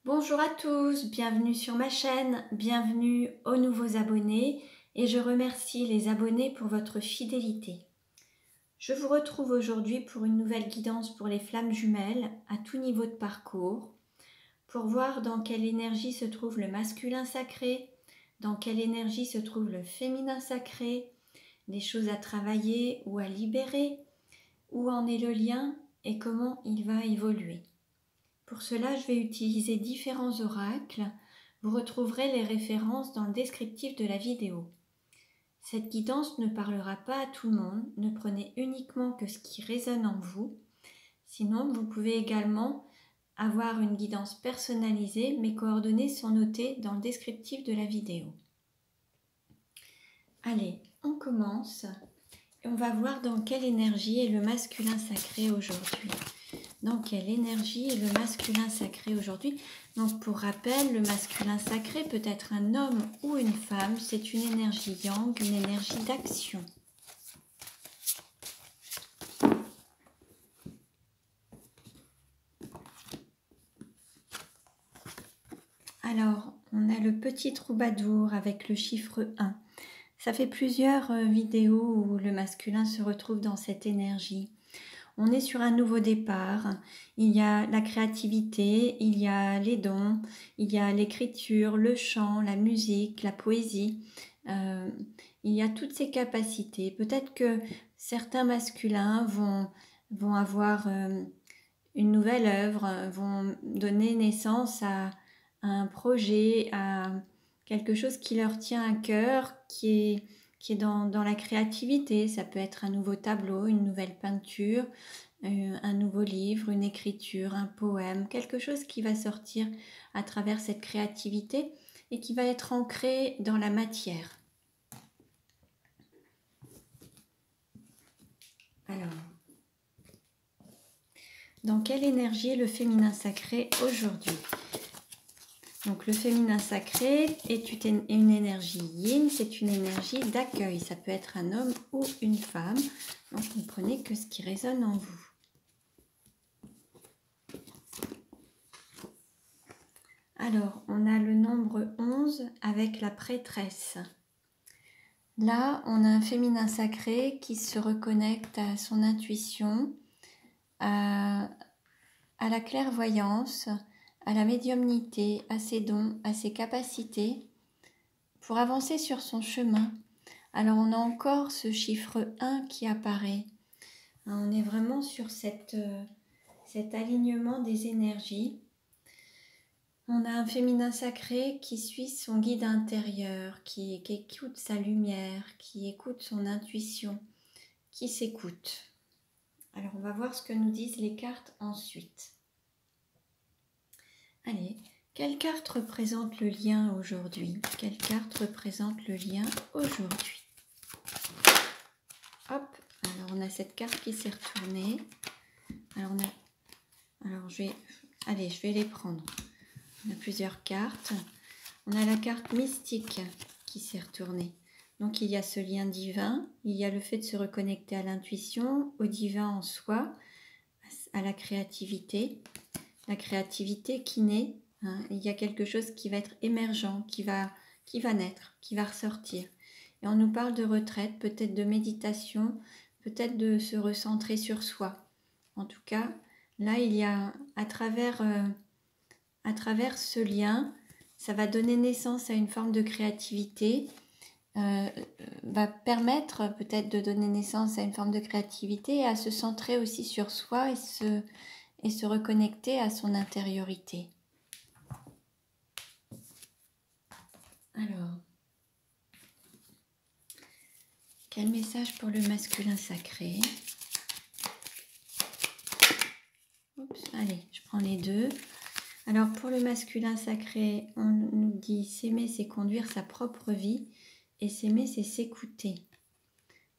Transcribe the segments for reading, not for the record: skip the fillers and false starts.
Bonjour à tous, bienvenue sur ma chaîne, bienvenue aux nouveaux abonnés et je remercie les abonnés pour votre fidélité. Je vous retrouve aujourd'hui pour une nouvelle guidance pour les flammes jumelles à tout niveau de parcours, pour voir dans quelle énergie se trouve le masculin sacré, dans quelle énergie se trouve le féminin sacré, les choses à travailler ou à libérer, où en est le lien et comment il va évoluer. Pour cela, je vais utiliser différents oracles. Vous retrouverez les références dans le descriptif de la vidéo. Cette guidance ne parlera pas à tout le monde, ne prenez uniquement que ce qui résonne en vous. Sinon, vous pouvez également avoir une guidance personnalisée. Mes coordonnées sont notées dans le descriptif de la vidéo. Allez, on commence et on va voir dans quelle énergie est le masculin sacré aujourd'hui. Dans quelle énergie est le masculin sacré aujourd'hui? Donc pour rappel, le masculin sacré peut être un homme ou une femme. C'est une énergie yang, une énergie d'action. Alors, on a le petit troubadour avec le chiffre 1. Ça fait plusieurs vidéos où le masculin se retrouve dans cette énergie. On est sur un nouveau départ, il y a la créativité, il y a les dons, il y a l'écriture, le chant, la musique, la poésie. Il y a toutes ces capacités. Peut-être que certains masculins vont avoir une nouvelle œuvre, vont donner naissance à un projet, à quelque chose qui leur tient à cœur, qui est dans la créativité. Ça peut être un nouveau tableau, une nouvelle peinture, un nouveau livre, une écriture, un poème, quelque chose qui va sortir à travers cette créativité et qui va être ancré dans la matière. Alors, dans quelle énergie est le féminin sacré aujourd'hui? Donc le féminin sacré est une énergie yin, c'est une énergie d'accueil. Ça peut être un homme ou une femme. Donc ne prenez que ce qui résonne en vous. Alors, on a le nombre 11 avec la prêtresse. Là, on a un féminin sacré qui se reconnecte à son intuition, à la clairvoyance, à la médiumnité, à ses dons, à ses capacités, pour avancer sur son chemin. Alors on a encore ce chiffre 1 qui apparaît. On est vraiment sur cet alignement des énergies. On a un féminin sacré qui suit son guide intérieur, qui écoute sa lumière, qui écoute son intuition, qui s'écoute. Alors on va voir ce que nous disent les cartes ensuite. Allez, quelle carte représente le lien aujourd'hui? Quelle carte représente le lien aujourd'hui? Hop, alors on a cette carte qui s'est retournée. Alors je vais les prendre. On a plusieurs cartes. On a la carte mystique qui s'est retournée. Donc il y a ce lien divin, il y a le fait de se reconnecter à l'intuition, au divin en soi, à la créativité qui naît. Il y a quelque chose qui va être émergent, qui va naître, qui va ressortir. Et on nous parle de retraite, peut-être de méditation, peut-être de se recentrer sur soi. En tout cas, là, il y a à travers ce lien, ça va donner naissance à une forme de créativité, va permettre peut-être de donner naissance à une forme de créativité et à se centrer aussi sur soi et se reconnecter à son intériorité. Alors, quel message pour le masculin sacré? Oups, allez, je prends les deux. Alors pour le masculin sacré, on nous dit s'aimer, c'est conduire sa propre vie, et s'aimer, c'est s'écouter.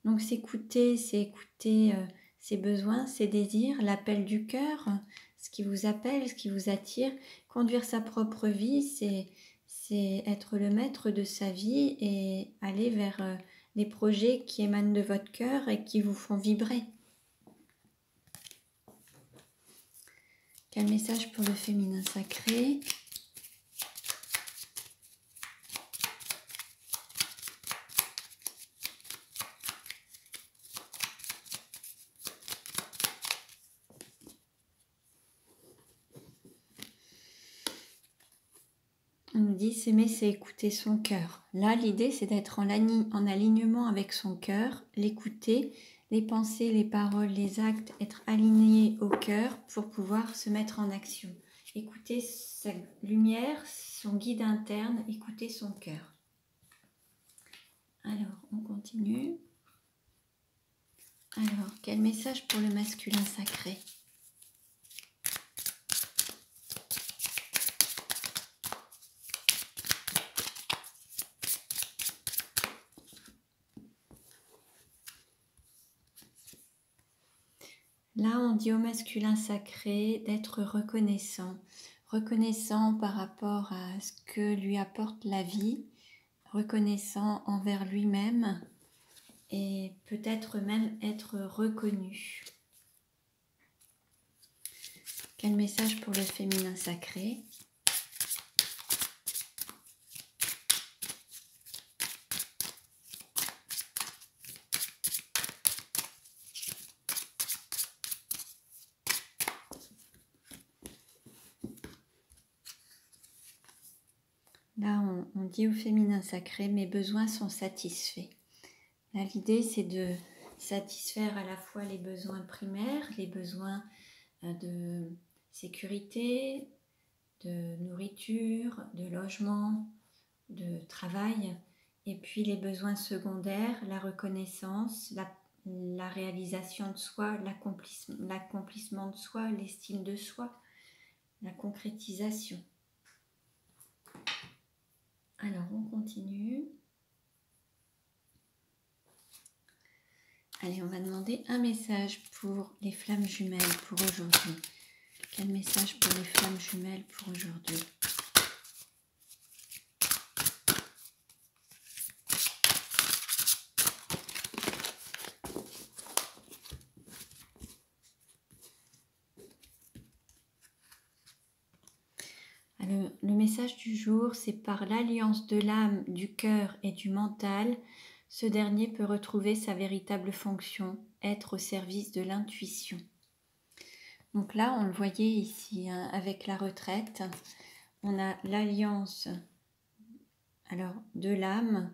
Donc s'écouter, c'est écouter ses besoins, ses désirs, l'appel du cœur, ce qui vous appelle, ce qui vous attire. Conduire sa propre vie, c'est être le maître de sa vie et aller vers les projets qui émanent de votre cœur et qui vous font vibrer. Quel message pour le féminin sacré? On nous dit s'aimer, c'est écouter son cœur. Là, l'idée, c'est d'être en alignement avec son cœur, l'écouter, les pensées, les paroles, les actes, être aligné au cœur pour pouvoir se mettre en action. Écouter sa lumière, son guide interne, écouter son cœur. Alors, on continue. Alors, quel message pour le masculin sacré ? Là, on dit au masculin sacré d'être reconnaissant. Reconnaissant par rapport à ce que lui apporte la vie, reconnaissant envers lui-même et peut-être même être reconnu. Quel message pour le féminin sacré ? Là, on dit au féminin sacré, mes besoins sont satisfaits. Là, l'idée, c'est de satisfaire à la fois les besoins primaires, les besoins de sécurité, de nourriture, de logement, de travail, et puis les besoins secondaires, la reconnaissance, la réalisation de soi, l'accomplissement de soi, l'estime de soi, la concrétisation. Alors, on continue. Allez, on va demander un message pour les flammes jumelles pour aujourd'hui. Quel message pour les flammes jumelles pour aujourd'hui ? Le message du jour, c'est par l'alliance de l'âme, du cœur et du mental, ce dernier peut retrouver sa véritable fonction, être au service de l'intuition. Donc là, on le voyait ici, hein, avec la retraite, on a l'alliance de l'âme,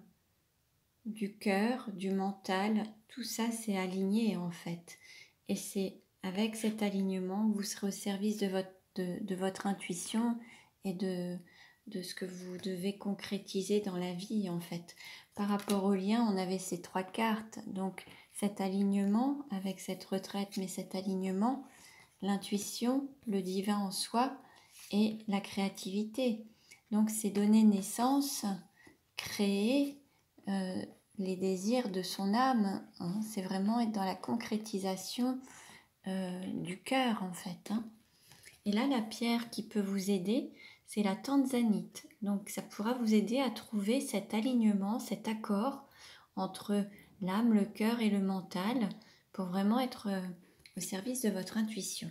du cœur, du mental, tout ça c'est aligné en fait. Et c'est avec cet alignement que vous serez au service de votre intuition et de ce que vous devez concrétiser dans la vie en fait. Par rapport au lien, on avait ces 3 cartes, donc cet alignement avec cette retraite, mais cet alignement, l'intuition, le divin en soi et la créativité. Donc c'est donner naissance, créer les désirs de son âme, hein. C'est vraiment être dans la concrétisation du cœur en fait, hein. Et là, la pierre qui peut vous aider, c'est la tanzanite. Donc, ça pourra vous aider à trouver cet alignement, cet accord entre l'âme, le cœur et le mental pour vraiment être au service de votre intuition.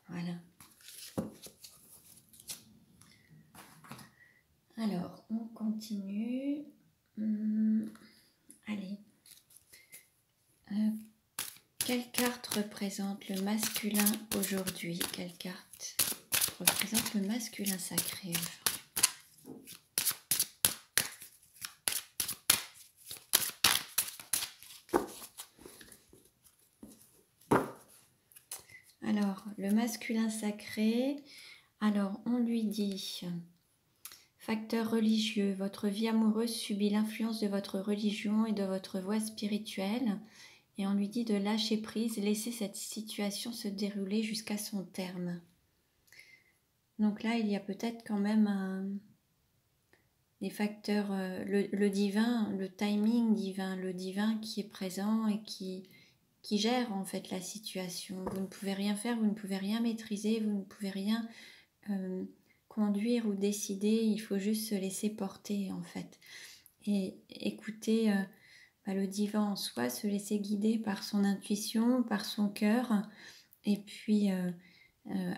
Voilà. Alors, on continue. Allez. Quelle carte représente le masculin aujourd'hui ? Quelle carte représente le masculin sacré aujourd'hui ? Alors, le masculin sacré, alors on lui dit, facteur religieux, votre vie amoureuse subit l'influence de votre religion et de votre voie spirituelle. Et on lui dit de lâcher prise, laisser cette situation se dérouler jusqu'à son terme. Donc là, il y a peut-être quand même des facteurs, le divin, le timing divin, le divin qui est présent et qui gère en fait la situation. Vous ne pouvez rien faire, vous ne pouvez rien maîtriser, vous ne pouvez rien conduire ou décider, il faut juste se laisser porter en fait. Et écouter le divin en soi, se laisser guider par son intuition, par son cœur, et puis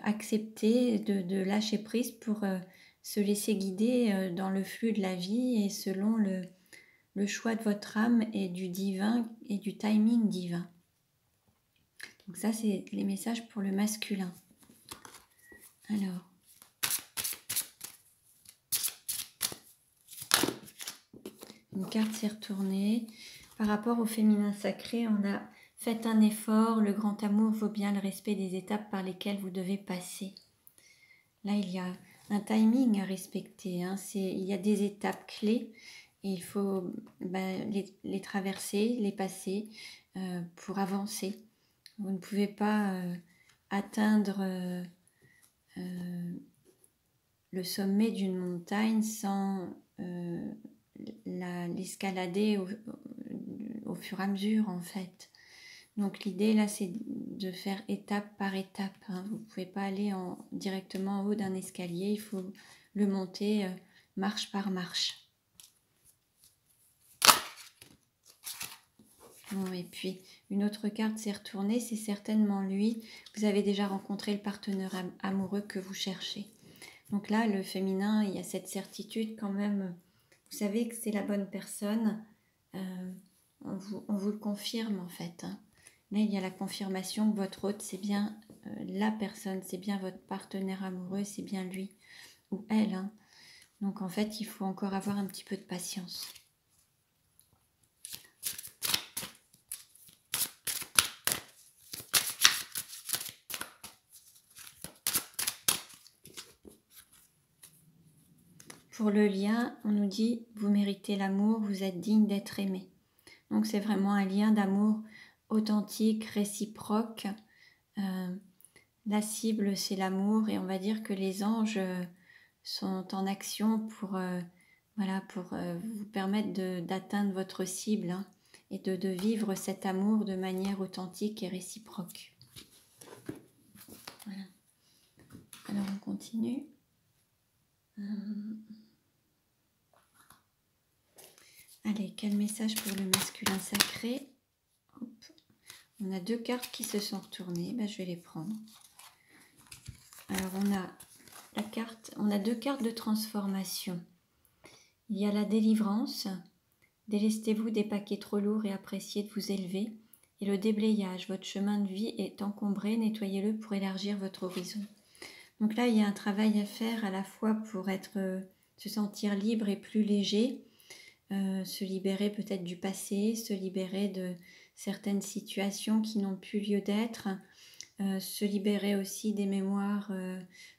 accepter de lâcher prise pour se laisser guider dans le flux de la vie et selon le choix de votre âme et du divin et du timing divin. Donc ça, c'est les messages pour le masculin. Alors, une carte s'est retournée. Par rapport au féminin sacré, on a fait un effort. Le grand amour vaut bien le respect des étapes par lesquelles vous devez passer. Là, il y a un timing à respecter. Hein. Il y a des étapes clés et il faut les traverser, les passer pour avancer. Vous ne pouvez pas atteindre le sommet d'une montagne sans l'escalader au fur et à mesure, en fait. Donc l'idée là, c'est de faire étape par étape. Hein. Vous ne pouvez pas aller directement en haut d'un escalier, il faut le monter marche par marche. Bon, et puis une autre carte s'est retournée, c'est certainement lui. Vous avez déjà rencontré le partenaire amoureux que vous cherchez. Donc là, le féminin, il y a cette certitude quand même. Vous savez que c'est la bonne personne. On vous le confirme en fait. Hein. Là, il y a la confirmation que votre hôte, c'est bien la personne, c'est bien votre partenaire amoureux, c'est bien lui ou elle. Hein. Donc en fait, il faut encore avoir un petit peu de patience. Pour le lien, on nous dit « Vous méritez l'amour, vous êtes digne d'être aimé ». Donc c'est vraiment un lien d'amour authentique, réciproque. La cible, c'est l'amour et on va dire que les anges sont en action pour vous permettre d'atteindre votre cible hein, et de vivre cet amour de manière authentique et réciproque. Voilà. Alors on continue. Allez, quel message pour le masculin sacré? Hop. On a deux cartes qui se sont retournées, je vais les prendre. Alors on a deux cartes de transformation. Il y a la délivrance, délestez-vous des paquets trop lourds et appréciez de vous élever. Et le déblayage, votre chemin de vie est encombré, nettoyez-le pour élargir votre horizon. Donc là, il y a un travail à faire à la fois pour se sentir libre et plus léger, se libérer peut-être du passé, se libérer de certaines situations qui n'ont plus lieu d'être, se libérer aussi des mémoires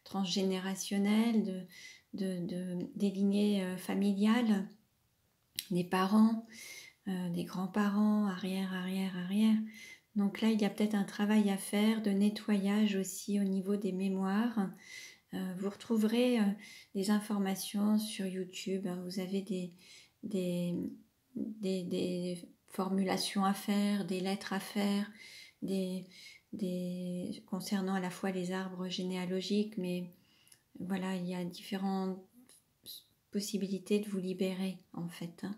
transgénérationnelles, des lignées familiales, des parents, des grands-parents, arrière. Donc là, il y a peut-être un travail à faire de nettoyage aussi au niveau des mémoires. Vous retrouverez des informations sur YouTube. Hein. Vous avez des formulations à faire, des lettres à faire, concernant à la fois les arbres généalogiques, mais voilà, il y a différentes possibilités de vous libérer en fait. Hein.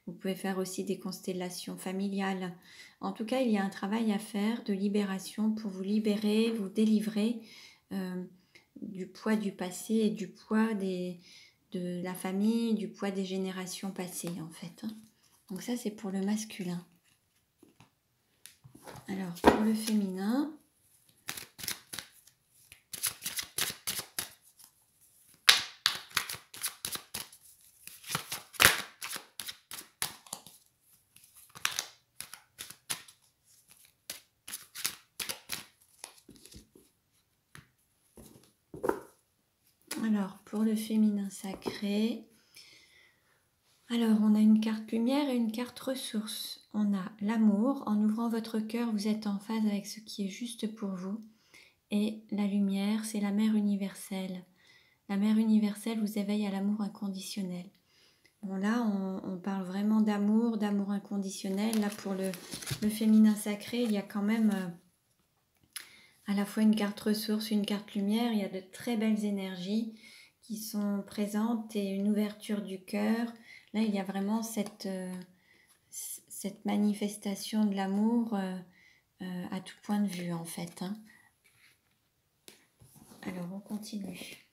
Vous pouvez faire aussi des constellations familiales. En tout cas, il y a un travail à faire de libération pour vous libérer, vous délivrer du poids du passé et du poids de la famille, du poids des générations passées en fait. Hein. Donc ça, c'est pour le masculin. Alors, pour le féminin, sacré, alors on a une carte lumière et une carte ressource. On a l'amour. En ouvrant votre cœur, vous êtes en phase avec ce qui est juste pour vous. Et la lumière, c'est la mère universelle. La mère universelle vous éveille à l'amour inconditionnel. Bon là, on parle vraiment d'amour inconditionnel. Là, pour le féminin sacré, il y a quand même à la fois une carte ressource, une carte lumière. Il y a de très belles énergies qui sont présentes et une ouverture du cœur. Là, il y a vraiment cette manifestation de l'amour à tout point de vue, en fait. Hein. Alors, on continue.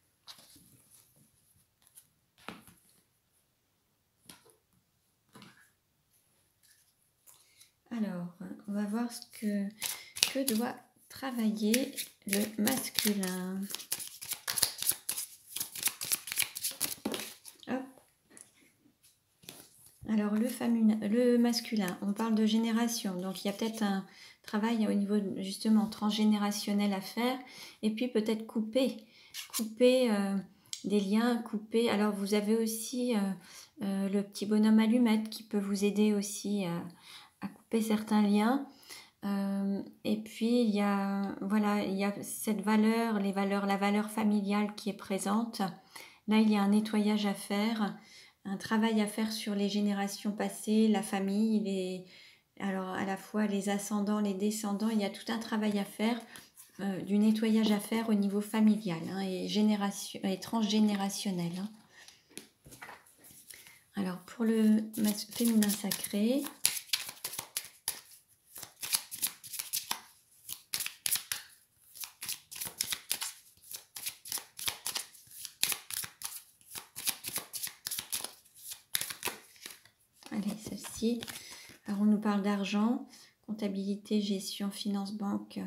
Alors, on va voir que doit travailler le masculin. Alors le masculin, on parle de génération, donc il y a peut-être un travail au niveau justement transgénérationnel à faire, et puis peut-être couper des liens, couper. Alors vous avez aussi le petit bonhomme allumette qui peut vous aider aussi à couper certains liens. Et puis il y a voilà, il y a cette valeur, la valeur familiale qui est présente. Là, il y a un nettoyage à faire, un travail à faire sur les générations passées, la famille, alors à la fois les ascendants, les descendants. Il y a tout un travail à faire, du nettoyage à faire au niveau familial hein, et transgénérationnel. Hein. Alors pour le féminin sacré. Allez, celle-ci. Alors, on nous parle d'argent, comptabilité, gestion, finance, banque.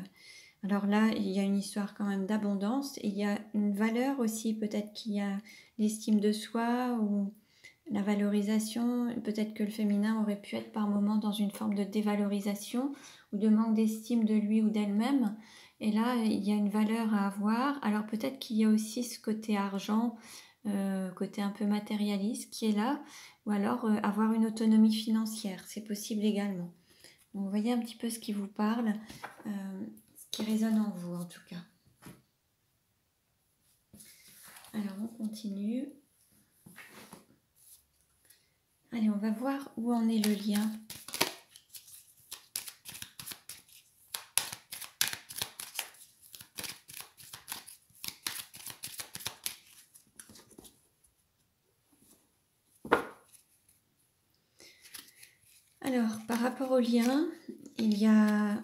Alors là, il y a une histoire quand même d'abondance. Il y a une valeur aussi, peut-être qu'il y a l'estime de soi ou la valorisation. Peut-être que le féminin aurait pu être par moments dans une forme de dévalorisation ou de manque d'estime de lui ou d'elle-même. Et là, il y a une valeur à avoir. Alors peut-être qu'il y a aussi ce côté argent, côté un peu matérialiste qui est là. Ou alors avoir une autonomie financière, c'est possible également. Donc, vous voyez un petit peu ce qui vous parle, ce qui résonne en vous en tout cas. Alors on continue. Allez, on va voir où en est le lien. Alors, par rapport au lien, il y a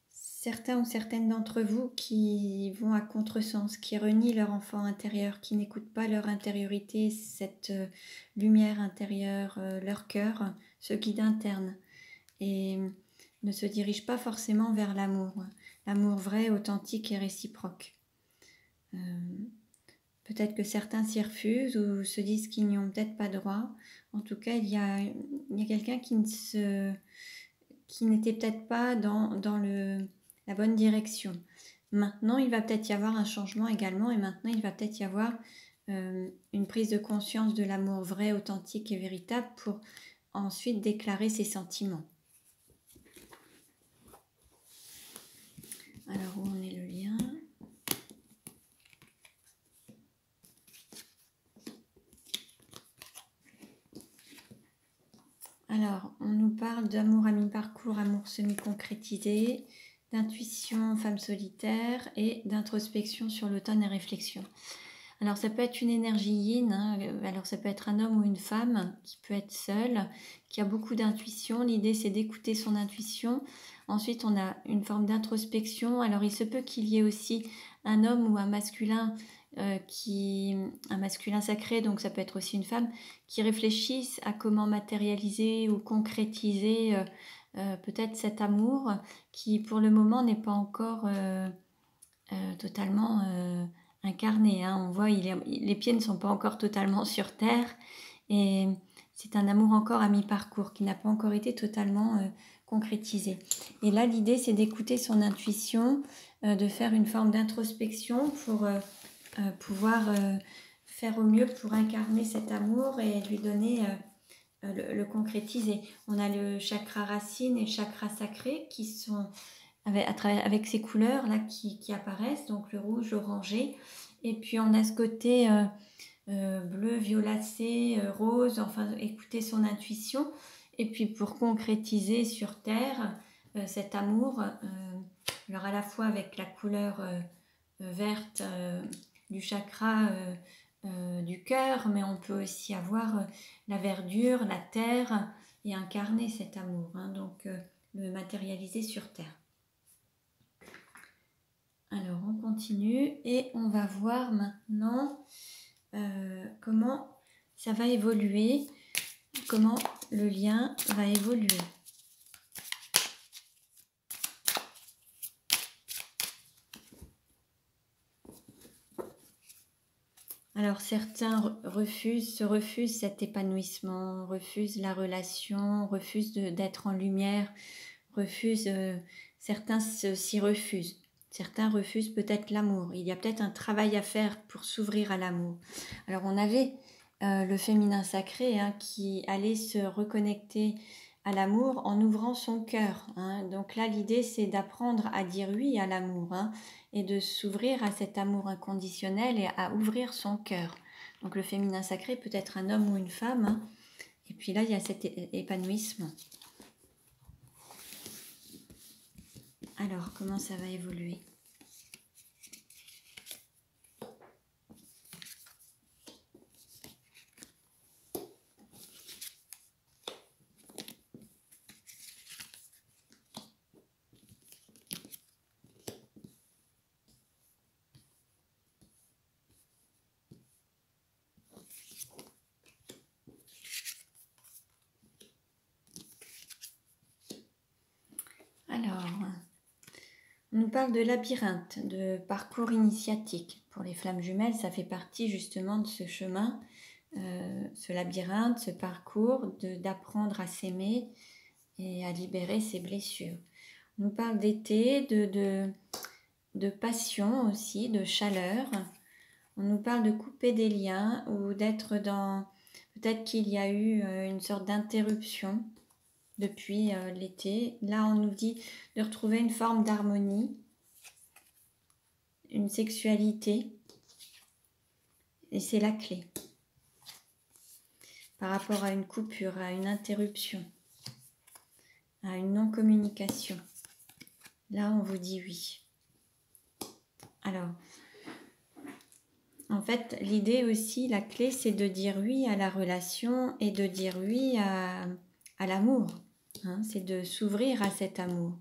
certains ou certaines d'entre vous qui vont à contresens, qui renient leur enfant intérieur, qui n'écoutent pas leur intériorité, cette lumière intérieure, leur cœur, ce guide interne, et ne se dirigent pas forcément vers l'amour vrai, authentique et réciproque. Peut-être que certains s'y refusent ou se disent qu'ils n'y ont peut-être pas droit. En tout cas, il y a quelqu'un qui n'était peut-être pas dans la bonne direction. Maintenant, il va peut-être y avoir un changement également et maintenant, il va peut-être y avoir une prise de conscience de l'amour vrai, authentique et véritable pour ensuite déclarer ses sentiments. Alors, où en est le lien ? Alors, on nous parle d'amour à mi-parcours, amour semi-concrétisé, d'intuition, femme solitaire et d'introspection sur l'automne et réflexion. Alors, ça peut être une énergie yin, hein, alors ça peut être un homme ou une femme qui peut être seul, qui a beaucoup d'intuition. L'idée, c'est d'écouter son intuition. Ensuite, on a une forme d'introspection. Alors, il se peut qu'il y ait aussi un homme ou un masculin un masculin sacré, donc ça peut être aussi une femme, qui réfléchissent à comment matérialiser ou concrétiser peut-être cet amour qui pour le moment n'est pas encore totalement incarné. Hein. On voit les pieds ne sont pas encore totalement sur terre et c'est un amour encore à mi-parcours qui n'a pas encore été totalement concrétisé. Et là, l'idée, c'est d'écouter son intuition, de faire une forme d'introspection pour pouvoir faire au mieux pour incarner cet amour et lui donner, le concrétiser. On a le chakra racine et le chakra sacré qui sont avec ces couleurs là qui apparaissent, donc le rouge, orangé. Et puis on a ce côté bleu, violacé, rose, enfin écouter son intuition. Et puis pour concrétiser sur terre cet amour, alors à la fois avec la couleur verte du chakra du cœur, mais on peut aussi avoir la verdure, la terre et incarner cet amour, hein, donc le matérialiser sur terre. Alors on continue et on va voir maintenant comment ça va évoluer, comment le lien va évoluer. Alors certains refusent cet épanouissement, refusent la relation, refusent d'être en lumière, refusent, certains s'y refusent. Certains refusent peut-être l'amour. Il y a peut-être un travail à faire pour s'ouvrir à l'amour. Alors on avait le féminin sacré hein, qui allait se reconnecter à l'amour en ouvrant son cœur. Hein. Donc là, l'idée, c'est d'apprendre à dire oui à l'amour hein, et de s'ouvrir à cet amour inconditionnel et à ouvrir son cœur. Donc le féminin sacré peut être un homme ou une femme. Hein. Et puis là, il y a cet épanouissement. Alors, comment ça va évoluer ? Alors, on nous parle de labyrinthe, de parcours initiatique. Pour les flammes jumelles, ça fait partie justement de ce chemin, ce labyrinthe, ce parcours d'apprendre à s'aimer et à libérer ses blessures. On nous parle d'été, de passion aussi, de chaleur. On nous parle de couper des liens ou d'être dans... Peut-être qu'il y a eu une sorte d'interruption depuis l'été. Là, on nous dit de retrouver une forme d'harmonie, une sexualité. Et c'est la clé. Par rapport à une coupure, à une interruption, à une non-communication. Là, on vous dit oui. Alors, en fait, l'idée aussi, la clé, c'est de dire oui à la relation et de dire oui à l'amour. Hein, c'est de s'ouvrir à cet amour.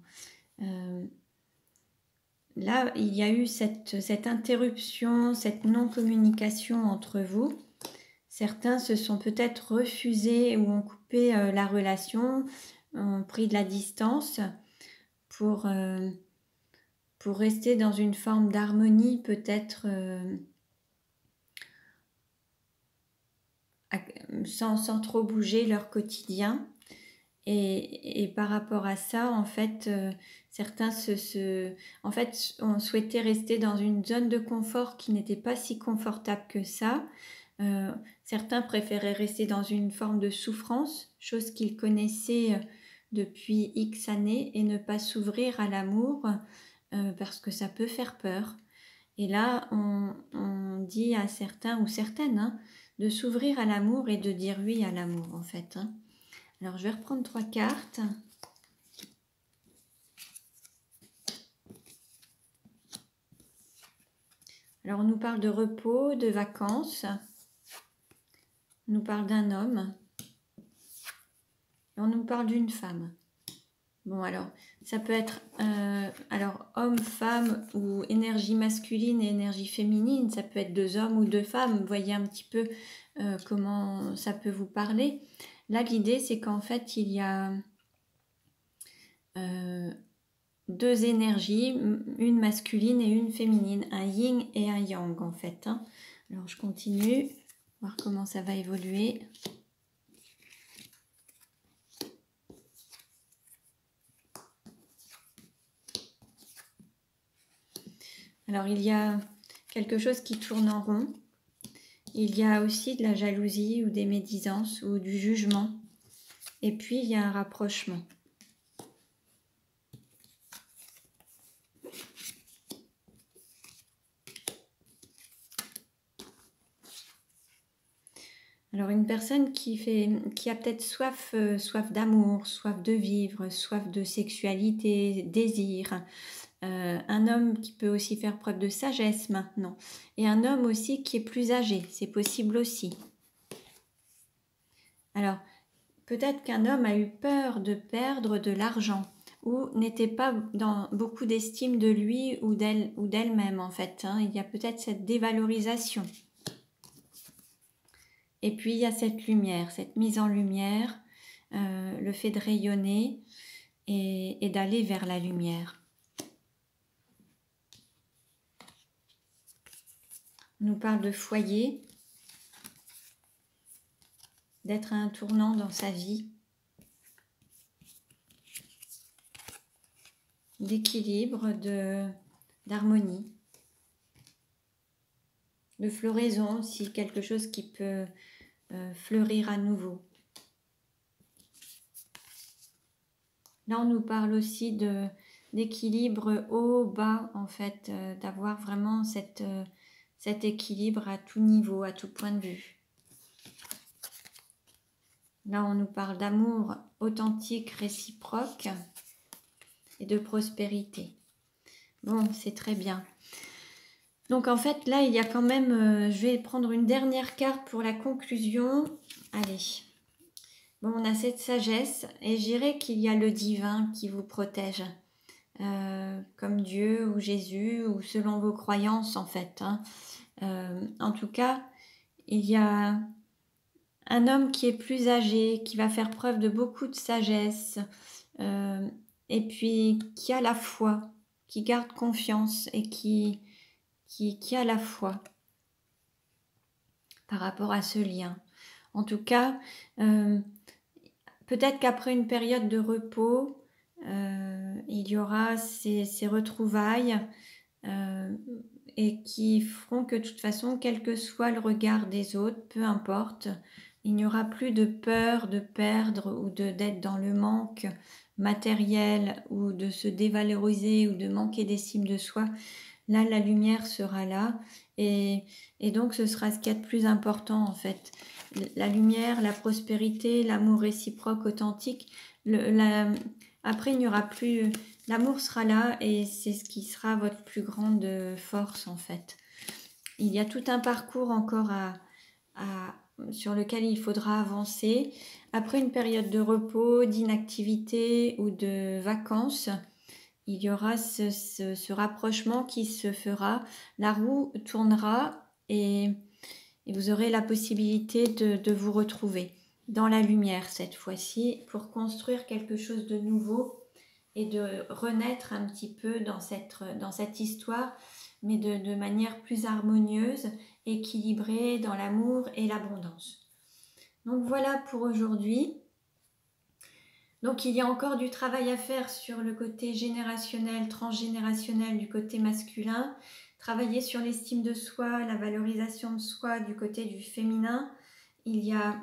Là, il y a eu cette interruption, cette non-communication entre vous. Certains se sont peut-être refusés ou ont coupé la relation, ont pris de la distance pour rester dans une forme d'harmonie peut-être sans trop bouger leur quotidien. Et par rapport à ça, en fait, certains ont souhaité rester dans une zone de confort qui n'était pas si confortable que ça. Certains préféraient rester dans une forme de souffrance, chose qu'ils connaissaient depuis X années, et ne pas s'ouvrir à l'amour parce que ça peut faire peur. Et là, on dit à certains ou certaines hein, de s'ouvrir à l'amour et de dire oui à l'amour, en fait. Hein. Alors, je vais reprendre 3 cartes. Alors, on nous parle de repos, de vacances. On nous parle d'un homme. Et on nous parle d'une femme. Bon, alors, ça peut être homme, femme ou énergie masculine et énergie féminine. Ça peut être 2 hommes ou 2 femmes. Vous voyez un petit peu comment ça peut vous parler. Là, l'idée, c'est qu'en fait, il y a 2 énergies, une masculine et une féminine, un yin et un yang, en fait. Hein. Alors, je continue, voir comment ça va évoluer. Alors, il y a quelque chose qui tourne en rond. Il y a aussi de la jalousie ou des médisances ou du jugement. Et puis, il y a un rapprochement. Alors, une personne qui a peut-être soif d'amour, soif de vivre, soif de sexualité, désir. Un homme qui peut aussi faire preuve de sagesse maintenant. Et un homme aussi qui est plus âgé, c'est possible aussi. Alors, peut-être qu'un homme a eu peur de perdre de l'argent ou n'était pas dans beaucoup d'estime de lui ou d'elle-même en fait. Hein. Il y a peut-être cette dévalorisation. Et puis il y a cette lumière, cette mise en lumière, le fait de rayonner et d'aller vers la lumière. On nous parle de foyer, d'être à un tournant dans sa vie, d'équilibre, d'harmonie, de floraison aussi, quelque chose qui peut fleurir à nouveau. Là, on nous parle aussi d'équilibre haut-bas, en fait, d'avoir vraiment cet équilibre à tout niveau, à tout point de vue. Là, on nous parle d'amour authentique, réciproque et de prospérité. Bon, c'est très bien. Donc, en fait, là, il y a quand même... je vais prendre une dernière carte pour la conclusion. Allez. Bon, on a cette sagesse et je dirais qu'il y a le divin qui vous protège. Comme Dieu ou Jésus ou selon vos croyances, en fait. En tout cas, il y a un homme qui est plus âgé, qui va faire preuve de beaucoup de sagesse, et puis qui a la foi, qui garde confiance et qui a la foi par rapport à ce lien. En tout cas, peut-être qu'après une période de repos, il y aura ces retrouvailles et qui feront que de toute façon, quel que soit le regard des autres, peu importe, il n'y aura plus de peur de perdre ou d'être dans le manque matériel ou de se dévaloriser ou de manquer d'estime de soi. Là, la lumière sera là et donc ce sera ce qu'il y a de plus important en fait. La lumière, la prospérité, l'amour réciproque, authentique. Après, il n'y aura plus... L'amour sera là et c'est ce qui sera votre plus grande force en fait. Il y a tout un parcours encore sur lequel il faudra avancer. Après une période de repos, d'inactivité ou de vacances, il y aura ce rapprochement qui se fera. La roue tournera et vous aurez la possibilité de vous retrouver dans la lumière cette fois-ci pour construire quelque chose de nouveau et de renaître un petit peu dans cette histoire, mais de manière plus harmonieuse, équilibrée dans l'amour et l'abondance. Donc voilà pour aujourd'hui. Donc il y a encore du travail à faire sur le côté générationnel, transgénérationnel du côté masculin, travailler sur l'estime de soi, la valorisation de soi du côté du féminin. Il y a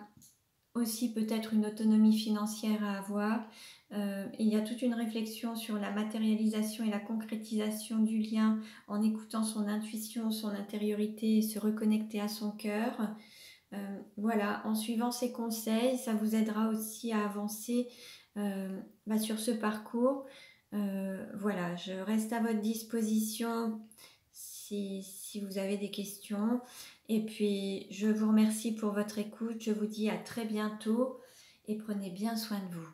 aussi peut-être une autonomie financière à avoir. Il y a toute une réflexion sur la matérialisation et la concrétisation du lien en écoutant son intuition, son intériorité et se reconnecter à son cœur. Voilà, en suivant ces conseils, ça vous aidera aussi à avancer sur ce parcours. Voilà, je reste à votre disposition si vous avez des questions. Et puis, je vous remercie pour votre écoute. Je vous dis à très bientôt et prenez bien soin de vous.